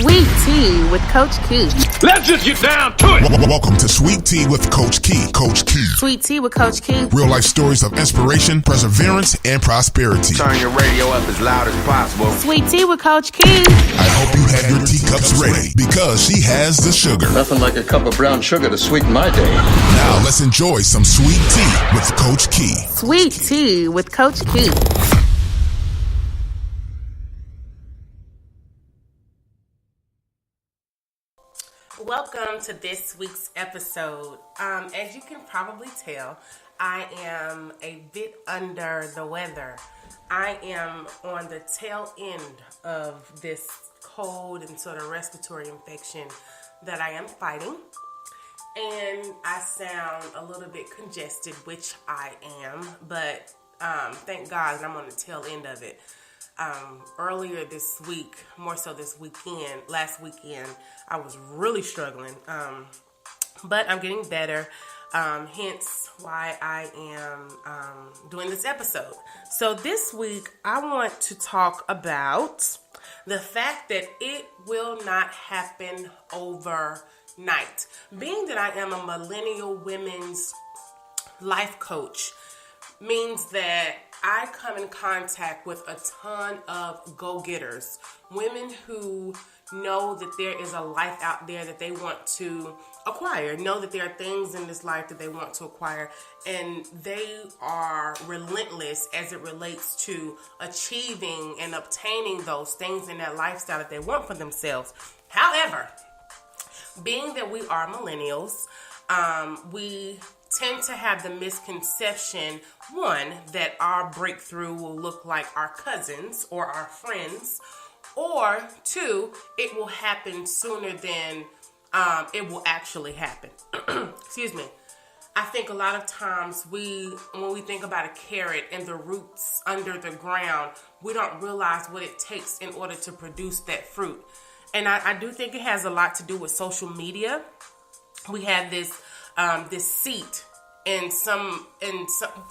Sweet Tea with Coach Key. Let's just get down to it. Welcome to Sweet Tea with Coach Key. Coach Key. Sweet Tea with Coach Key. Real life stories of inspiration, perseverance, and prosperity. Turn your radio up as loud as possible. Sweet Tea with Coach Key. I hope you had your teacups ready because she has the sugar. Nothing like a cup of brown sugar to sweeten my day. Now let's enjoy some Sweet Tea with Coach Key. Sweet Tea with Coach Key. Welcome to this week's episode. As you can probably tell, I am a bit under the weather. I am on the tail end of this cold and sort of respiratory infection that I am fighting. And I sound a little bit congested, which I am, but thank God that I'm on the tail end of it. Earlier this week, more so this weekend, last weekend, I was really struggling, but I'm getting better, hence why I am doing this episode. So this week, I want to talk about the fact that it will not happen overnight. Being that I am a millennial women's life coach means that I come in contact with a ton of go-getters, women who know that there is a life out there that they want to acquire, know that there are things in this life that they want to acquire, and they are relentless as it relates to achieving and obtaining those things in that lifestyle that they want for themselves. However, being that we are millennials, we tend to have the misconception, one, that our breakthrough will look like our cousins or our friends, or two, it will happen sooner than it will actually happen. Excuse me. I think a lot of times when we think about a carrot and the roots under the ground, we don't realize what it takes in order to produce that fruit. And I do think it has a lot to do with social media. We have this seat and some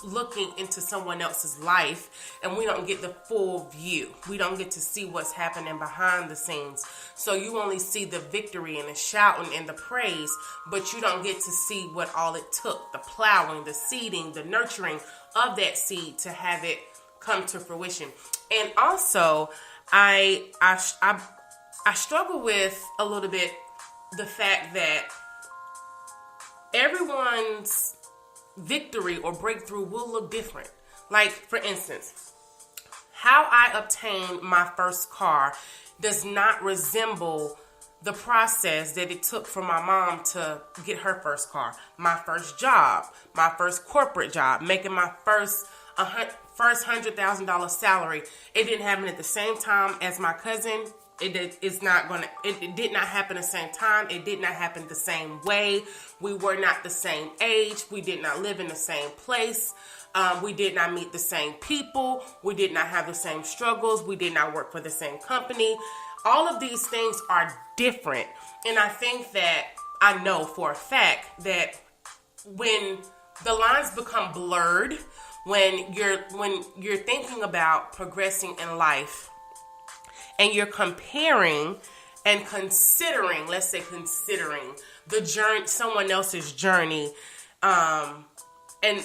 looking into someone else's life, and we don't get the full view. We don't get to see what's happening behind the scenes. So you only see the victory and the shouting and the praise, but you don't get to see what all it took, the plowing, the seeding, the nurturing of that seed to have it come to fruition. And also, I struggle with a little bit the fact that everyone's victory or breakthrough will look different. Like, for instance, how I obtained my first car does not resemble the process that it took for my mom to get her first car, my first job, my first corporate job, making my first $100,000 salary. It didn't happen at the same time as my cousin. It did not happen the same time. It did not happen the same way. We were not the same age. We did not live in the same place. We did not meet the same people. We did not have the same struggles. We did not work for the same company. All of these things are different. And I think that I know for a fact that when the lines become blurred, when you're thinking about progressing in life, and you're comparing and considering the journey, someone else's journey, and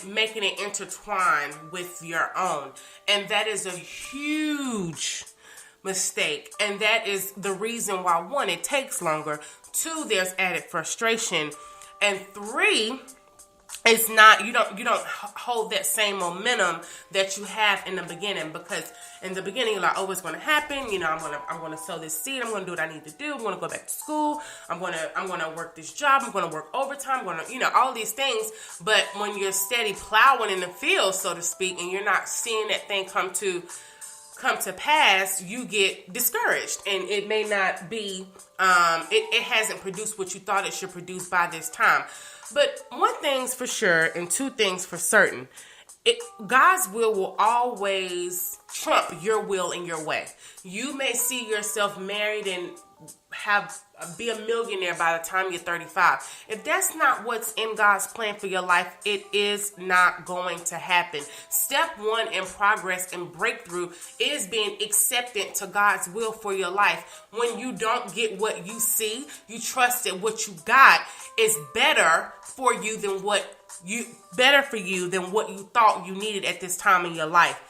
making it intertwine with your own. And that is a huge mistake. And that is the reason why, one, it takes longer. Two, there's added frustration. And three, it's not, you don't hold that same momentum that you have in the beginning, because in the beginning you're like, oh, it's going to happen. I'm going to sow this seed. I'm going to do what I need to do. I'm going to go back to school. I'm going to work this job. I'm going to work overtime. I'm going to, all these things. But when you're steady plowing in the field, so to speak, and you're not seeing that thing come to pass, you get discouraged, and it may not be, it hasn't produced what you thought it should produce by this time. But one thing's for sure, and two things for certain. God's will always trump your will and your way. You may see yourself married and be a millionaire by the time you're 35. If that's not what's in God's plan for your life, it is not going to happen. Step one in progress and breakthrough is being acceptant to God's will for your life. When you don't get what you see, you trust that what you got is better for you than what you thought you needed at this time in your life.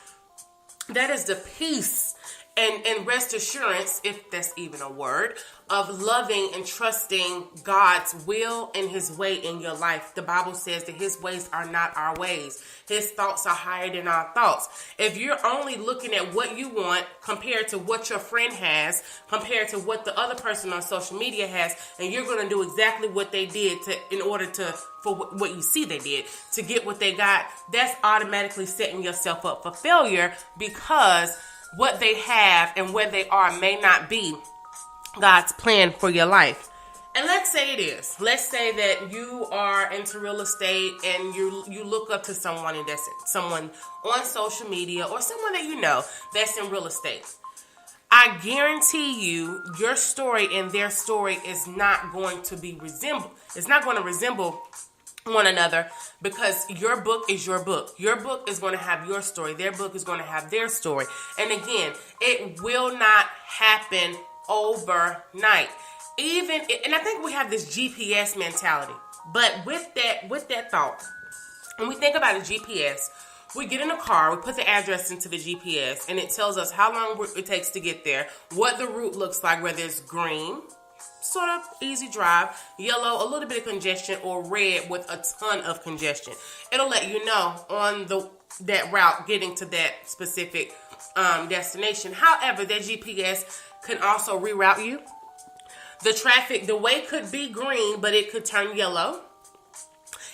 That is the peace and rest assurance, if that's even a word, of loving and trusting God's will and his way in your life. The Bible says that his ways are not our ways. His thoughts are higher than our thoughts. If you're only looking at what you want compared to what your friend has, compared to what the other person on social media has, and you're going to do exactly what they did for what you see they did to get what they got, that's automatically setting yourself up for failure, because what they have and where they are may not be God's plan for your life. And let's say it is. Let's say that you are into real estate and you look up to someone on social media or someone that you know that's in real estate. I guarantee you, your story and their story is not going to resemble one another, because your book is your book. Your book is going to have your story. Their book is going to have their story. And again, it will not happen overnight. And I think we have this GPS mentality. But with that thought, when we think about a GPS, we get in a car, we put the address into the GPS, and it tells us how long it takes to get there, what the route looks like, whether it's green, sort of easy drive, yellow, a little bit of congestion, or red with a ton of congestion. It'll let you know on that route getting to that specific destination. However, that GPS can also reroute you. The way could be green, but it could turn yellow.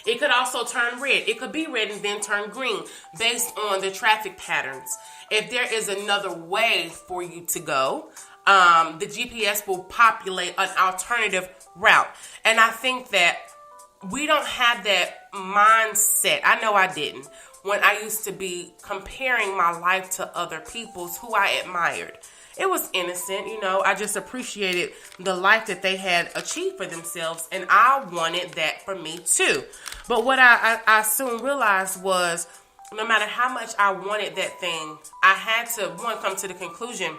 It could also turn red. It could be red and then turn green based on the traffic patterns. If there is another way for you to go, the GPS will populate an alternative route. And I think that we don't have that mindset. I know I didn't. When I used to be comparing my life to other people's who I admired. It was innocent, I just appreciated the life that they had achieved for themselves, and I wanted that for me too. But what I soon realized was, no matter how much I wanted that thing, I had to, come to the conclusion,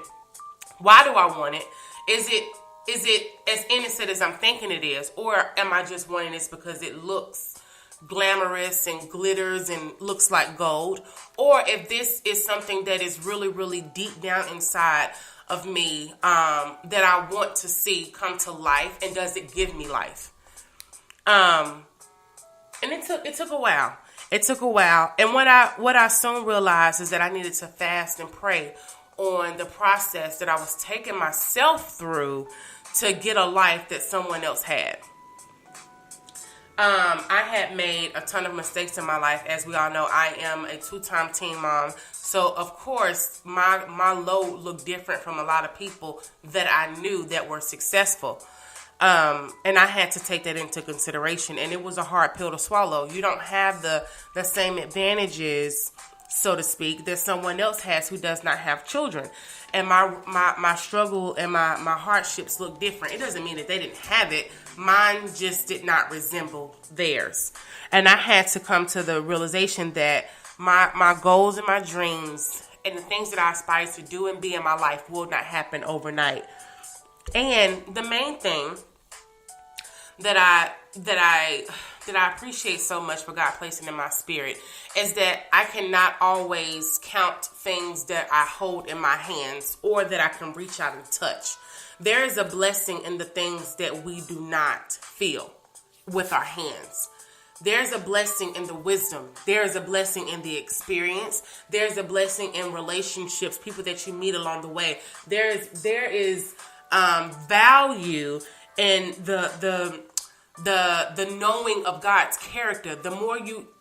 why do I want it? Is it as innocent as I'm thinking it is? Or am I just wanting this because it looks glamorous and glitters and looks like gold? Or if this is something that is really, really deep down inside of me that I want to see come to life, and does it give me life? And it took a while. It took a while. And what I soon realized is that I needed to fast and pray on the process that I was taking myself through to get a life that someone else had. I had made a ton of mistakes in my life. As we all know, I am a 2-time teen mom. So, of course, my load looked different from a lot of people that I knew that were successful. And I had to take that into consideration. And it was a hard pill to swallow. You don't have the same advantages, so to speak, that someone else has who does not have children. And my struggle and my hardships look different. It doesn't mean that they didn't have it. Mine just did not resemble theirs. And I had to come to the realization that my goals and my dreams and the things that I aspire to do and be in my life will not happen overnight. And the main thing that I appreciate so much for God placing in my spirit is that I cannot always count things that I hold in my hands or that I can reach out and touch. There is a blessing in the things that we do not feel with our hands. There's a blessing in the wisdom. There's a blessing in the experience. There's a blessing in relationships, people that you meet along the way. There is value in the knowing of God's character. The more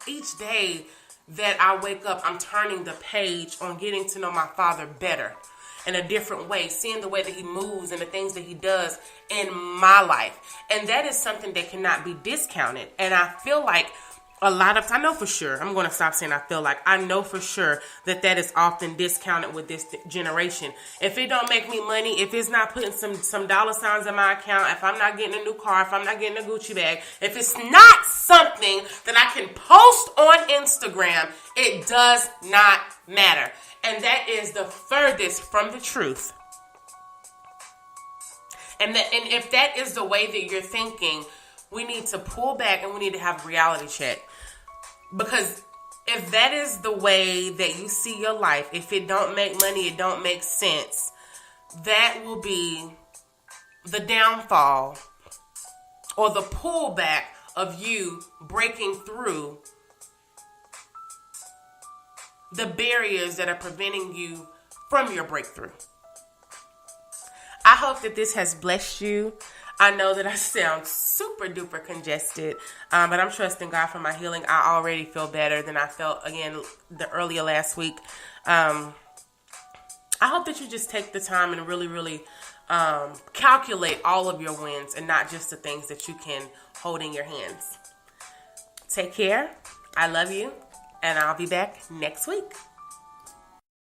each day that I wake up, I'm turning the page on getting to know my Father better in a different way, seeing the way that he moves and the things that he does in my life. And that is something that cannot be discounted. And I feel like a lot of, I know for sure, I'm going to stop saying I feel like, I know for sure that is often discounted with this generation. If it don't make me money, if it's not putting some dollar signs in my account, if I'm not getting a new car, if I'm not getting a Gucci bag, if it's not something that I can post on Instagram, it does not matter. And that is the furthest from the truth. And if that is the way that you're thinking, we need to pull back and we need to have a reality check. Because if that is the way that you see your life, if it don't make money, it don't make sense, that will be the downfall or the pullback of you breaking through the barriers that are preventing you from your breakthrough. I hope that this has blessed you. I know that I sound super duper congested, but I'm trusting God for my healing. I already feel better than I felt, again, the earlier last week. I hope that you just take the time and really, really calculate all of your wins and not just the things that you can hold in your hands. Take care. I love you, and I'll be back next week.